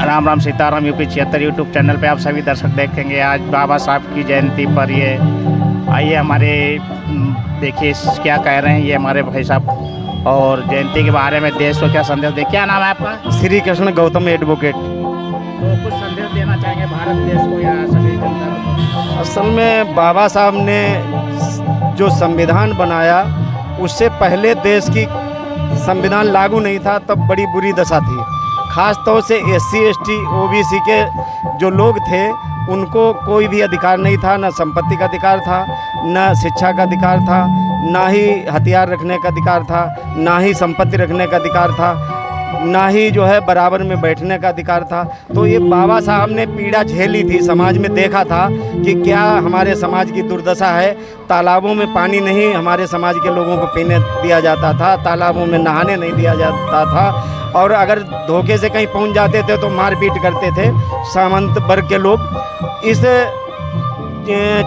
Ram Ram Sitaram UP 76 YouTube channel पे आप सभी दर्शक देखेंगे। आज बाबा साहब की जयंती पर ये आइए हमारे देखिए क्या कह रहे हैं ये हमारे भाई साहब, और जयंती के बारे में देश को क्या संदेश दे। क्या नाम है आपका? श्री कृष्ण गौतम एडवोकेट। तो कुछ संदेश देना चाहेंगे भारत देश को या सभी जनता को? असल में बाबा साहब ने जो संविधान बनाया उससे पहले देश की संविधान लागू नहीं था, तब बड़ी बुरी दशा थी। ख़ास तौर से SC ST OBC के जो लोग थे उनको कोई भी अधिकार नहीं था, न संपत्ति का अधिकार था, न शिक्षा का अधिकार था, ना ही हथियार रखने का अधिकार था, ना ही संपत्ति रखने का अधिकार था, ना ही जो है बराबर में बैठने का अधिकार था। तो ये बाबा साहब ने पीड़ा झेली थी, समाज में देखा था कि क्या हमारे समाज की दुर्दशा है। तालाबों में पानी नहीं हमारे समाज के लोगों को पीने दिया जाता था, तालाबों में नहाने नहीं दिया जाता था, और अगर धोखे से कहीं पहुंच जाते थे तो मारपीट करते थे सामंत वर्ग के लोग। इस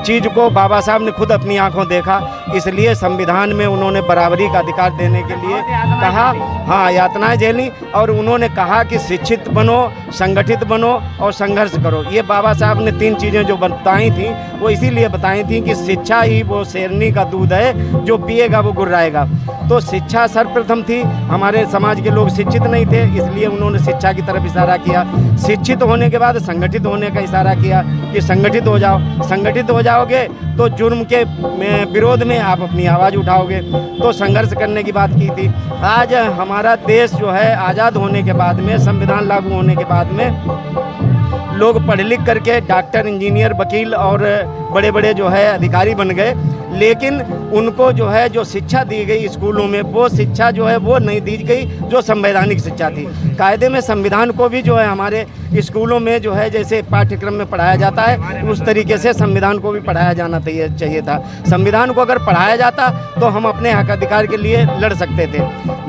चीज़ को बाबा साहब ने खुद अपनी आंखों देखा, इसलिए संविधान में उन्होंने बराबरी का अधिकार देने के लिए कहा। हाँ, यातनाएं झेली, और उन्होंने कहा कि शिक्षित बनो, संगठित बनो और संघर्ष करो। ये बाबा साहब ने 3 चीज़ें जो बताई थी वो इसीलिए बताई थी कि शिक्षा ही वो शेरनी का दूध है, जो पिएगा वो गुर्राएगा। तो शिक्षा सर्वप्रथम थी। हमारे समाज के लोग शिक्षित नहीं थे, इसलिए उन्होंने शिक्षा की तरफ इशारा किया। शिक्षित होने के बाद संगठित होने का इशारा किया कि संगठित हो जाओ। संगठित हो जाओगे तो जुर्म के विरोध में आप अपनी आवाज़ उठाओगे। तो संघर्ष करने की बात की थी। आज हमारा देश जो है आज़ाद होने के बाद में, संविधान लागू होने के बाद में लोग पढ़ लिख करके डॉक्टर, इंजीनियर, वकील और बड़े बड़े जो है अधिकारी बन गए, लेकिन उनको जो है जो शिक्षा दी गई स्कूलों में वो शिक्षा जो है वो नहीं दी गई जो संवैधानिक शिक्षा थी। कायदे में संविधान को भी जो है हमारे स्कूलों में जो है जैसे पाठ्यक्रम में पढ़ाया जाता है उस तरीके से संविधान को भी पढ़ाया जाना चाहिए था। संविधान को अगर पढ़ाया जाता तो हम अपने हक अधिकार के लिए लड़ सकते थे,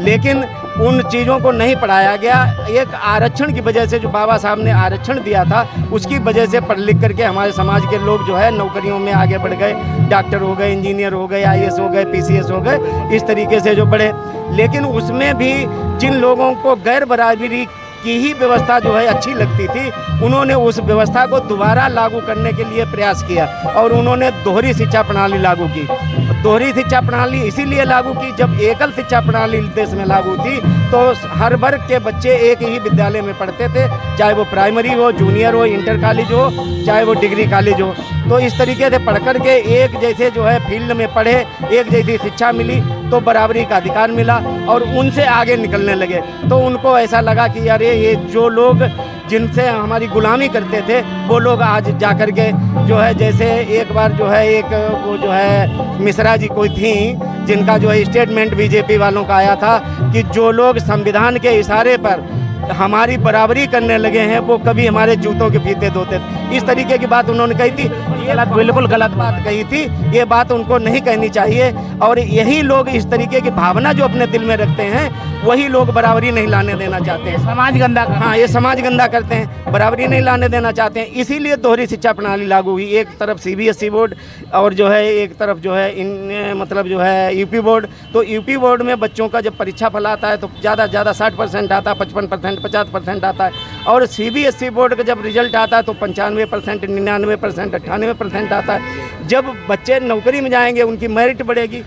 लेकिन उन चीज़ों को नहीं पढ़ाया गया। एक आरक्षण की वजह से, जो बाबा साहब ने आरक्षण दिया था उसकी वजह से पढ़ लिख करके हमारे समाज के लोग जो है नौकरियों में आगे बढ़ गए, डॉक्टर हो गए, इंजीनियर हो गए, IAS हो गए, PCS हो गए, इस तरीके से जो बढ़े। लेकिन उसमें भी जिन लोगों को गैर बराबरी की ही व्यवस्था जो है अच्छी लगती थी, उन्होंने उस व्यवस्था को दोबारा लागू करने के लिए प्रयास किया और उन्होंने दोहरी शिक्षा प्रणाली लागू की। दोहरी शिक्षा प्रणाली इसीलिए लागू की, जब एकल शिक्षा प्रणाली देश में लागू थी तो हर वर्ग के बच्चे एक ही विद्यालय में पढ़ते थे, चाहे वो प्राइमरी हो, जूनियर हो, इंटर कॉलेज हो, चाहे वो डिग्री कॉलेज हो। तो इस तरीके से पढ़ कर के एक जैसे जो है फील्ड में पढ़े, एक जैसी शिक्षा मिली तो बराबरी का अधिकार मिला और उनसे आगे निकलने लगे। तो उनको ऐसा लगा कि यार ये जो लोग जिनसे हमारी गुलामी करते थे वो लोग आज जा कर के जो है, जैसे एक बार जो है एक वो जो है मिश्रा जी कोई थी जिनका जो है स्टेटमेंट BJP वालों का आया था कि जो लोग संविधान के इशारे पर हमारी बराबरी करने लगे हैं वो कभी हमारे जूतों के फीते धोते थे। इस तरीके की बात उन्होंने कही थी। ये बिल्कुल गलत बात कही थी, ये बात उनको नहीं कहनी चाहिए। और यही लोग इस तरीके की भावना जो अपने दिल में रखते हैं वही लोग बराबरी नहीं लाने देना चाहते हैं। समाज गंदा हाँ, ये समाज गंदा करते हैं, बराबरी नहीं लाने देना चाहते हैं। इसीलिए दोहरी शिक्षा प्रणाली लागू हुई। एक तरफ CBSE बोर्ड और जो है एक तरफ जो है मतलब जो है UP बोर्ड। तो UP बोर्ड में बच्चों का जब परीक्षा फल आता है तो ज़्यादा से ज़्यादा 60% आता है, 55%, 50% आता है। और CBSE बोर्ड का जब रिजल्ट आता है तो 95%, 99%, 98% आता है। जब बच्चे नौकरी में जाएंगे उनकी मेरिट बनेगी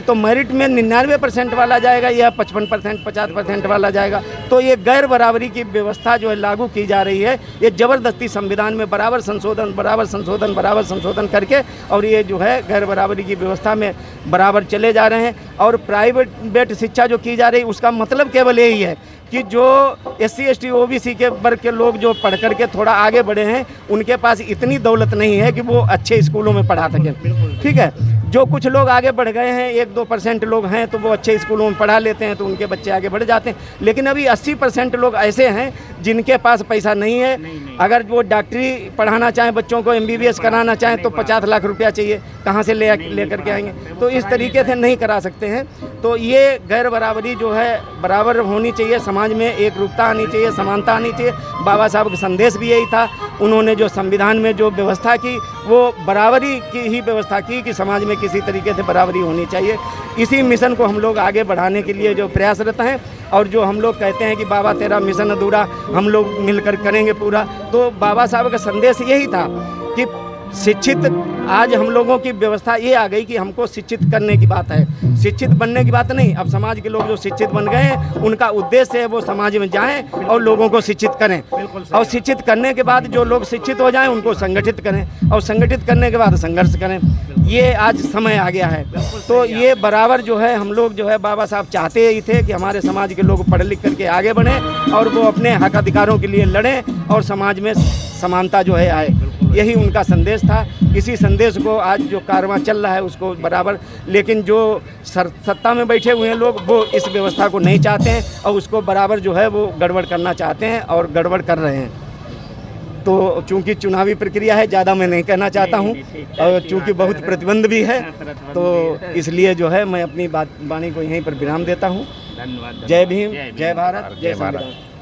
तो मेरिट में 99% वाला जाएगा या 55%, 50% वाला जाएगा। तो ये गैर बराबरी की व्यवस्था जो है लागू की जा रही है, ये ज़बरदस्ती संविधान में बराबर संशोधन करके और ये जो है गैर बराबरी की व्यवस्था में बराबर चले जा रहे हैं। और प्राइवेट शिक्षा जो की जा रही है उसका मतलब केवल यही है कि जो SC ST OBC के वर्ग के लोग जो पढ़ कर के थोड़ा आगे बढ़े हैं उनके पास इतनी दौलत नहीं है कि वो अच्छे स्कूलों में पढ़ा सकें। ठीक है, जो कुछ लोग आगे बढ़ गए हैं, 1-2% लोग हैं तो वो अच्छे स्कूलों में पढ़ा लेते हैं तो उनके बच्चे आगे बढ़ जाते हैं। लेकिन अभी 80% लोग ऐसे हैं जिनके पास पैसा नहीं है। अगर वो डॉक्टरी पढ़ाना चाहें, बच्चों को MBBS कराना चाहें तो 50 लाख रुपया चाहिए, कहाँ से ले करके आएंगे? तो इस तरीके से नहीं करा सकते हैं। तो ये गैर बराबरी जो है बराबर होनी चाहिए, समाज में एक रूपता आनी चाहिए, समानता आनी चाहिए। बाबा साहब का संदेश भी यही था उन्होंने जो संविधान में जो व्यवस्था की वो बराबरी की ही व्यवस्था की कि समाज में किसी तरीके से बराबरी होनी चाहिए। इसी मिशन को हम लोग आगे बढ़ाने के लिए जो प्रयासरत हैं और जो हम लोग कहते हैं कि बाबा तेरा मिशन अधूरा हम लोग मिलकर करेंगे पूरा, तो बाबा साहब का संदेश यही था कि शिक्षित, आज हम लोगों की व्यवस्था ये आ गई कि हमको शिक्षित करने की बात है, शिक्षित बनने की बात नहीं। अब समाज के लोग जो शिक्षित बन गए हैं उनका उद्देश्य है वो समाज में जाएं और लोगों को शिक्षित करें, और शिक्षित करने के बाद जो लोग शिक्षित हो जाएं उनको संगठित करें, और संगठित करने के बाद संघर्ष करें। ये आज समय आ गया है। तो ये बराबर जो है हम लोग जो है बाबा साहब चाहते ही थे कि हमारे समाज के लोग पढ़ लिख करके आगे बढ़ें और वो अपने हक अधिकारों के लिए लड़ें और समाज में समानता जो है आए। यही उनका संदेश था। इसी संदेश को आज जो कारवां चल रहा है उसको बराबर, लेकिन जो सत्ता में बैठे हुए हैं लोग वो इस व्यवस्था को नहीं चाहते हैं और उसको बराबर जो है वो गड़बड़ करना चाहते हैं और गड़बड़ कर रहे हैं। तो चूंकि चुनावी प्रक्रिया है, ज़्यादा मैं नहीं कहना चाहता हूँ, और चूंकि बहुत प्रतिबंध भी है, तो इसलिए जो है मैं अपनी बात वाणी को यहीं पर विराम देता हूँ। धन्यवाद। जय भीम, जय भारत, जय संविधान।